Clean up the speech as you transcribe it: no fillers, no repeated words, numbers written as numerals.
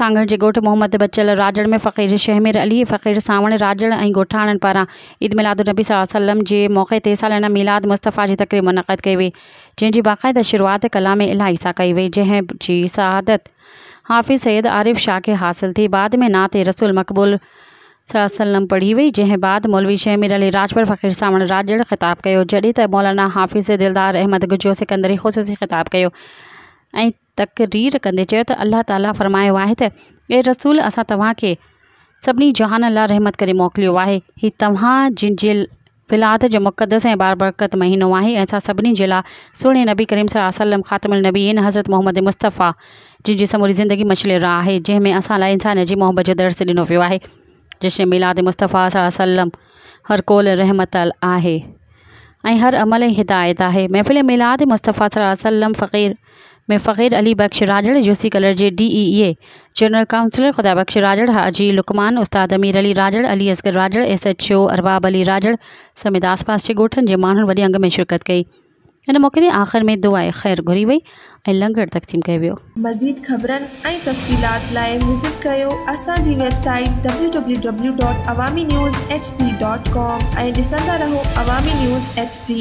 सांगड़ जे ॻोठ मोहम्मद बचल राजड़ में फ़क़ीर शहमीर अली फ़क़ीर सावण राजड़ ऐं ॻोठाणनि पारां ईद मिलादुलनबी सल्लल्लाहु अलैहि वसल्लम जे मौक़े ते सालाना मीलाद मुस्तफ़ा जी तक़रीब मुनक़द कई वई, जंहिंजी बाक़ाइदा शुरूआत कलाम इलाही सां कई वई, जंहिं जी सआदत हाफ़िज़ सैयद आरिफ शाह खे हासिल थी। बाद में नात रसूल मक़बूल सल्लल्लाहु अलैहि वसल्लम पढ़ी वई, जंहिं बाद मौलवी शहमीर अली राजपर फ़क़ीर सावण राजड़ ख़िताब कयो, जॾहिं त मौलाना हाफ़िज़ दिलदार अहमद गुजो सिकंदरी ख़ुसूसी ख़िताब कयो ऐं तक़रीर कंदे चयो त अल्लाह ताला फ़रमायो आहे त ए रसूल, असां तव्हांखे सभिनी जहान लाइ रहमत करे मोकिलियो आहे। हीउ तव्हां जिन जे विलाद जो मुक़दस ऐं बारबरकत महीनो आहे ऐं असां सभिनी जे लाइ सुहिणे नबी करीम सल्लल्लाहु अलैहि वसल्लम ख़ातमुल नबीयीन हज़रत मोहम्मद मुस्तफ़ा जिन जी समूरी ज़िंदगी मशले राह आहे, जंहिंमें असां लाइ इंसान जी मोहब्बत जो दर्स ॾिनो वियो आहे। जश्न मिलाद मुस्तफ़ा सल्लल्लाहु अलैहि वसल्लम हर कोल रहमत आहे ऐं हर अमल हिदायत आहे। महफ़िल मिलाद मुस्तफ़ा सल्लल्लाहु अलैहि वसल्लम फ़क़ीर में फ़क़ीर अली बख्श राजड़, यूसी कलर जे DEA जनरल काउंसलर ख़ुदा बख्श राजड़, हाजी लुकमान उस्ताद अमीर अली राजड़, अली असगर राजड़, SHO अरबाब अली राजड़ समेत आसपास जे ॻोठनि जे माण्हुनि वॾे अंग में शिरकत कई। हिन मौक़े ते आख़िर में दुआए ख़ैर घुरी वई ऐं लंगर तक़सीम कयो वियो। मज़ीद ख़बरनि ऐं तफ़सीलात लाइ विज़िट कयो असांजी वेबसाइट www.awamiNewsHD.com ऐं ॾिसंदा रहो अवामी न्यूज़ HD।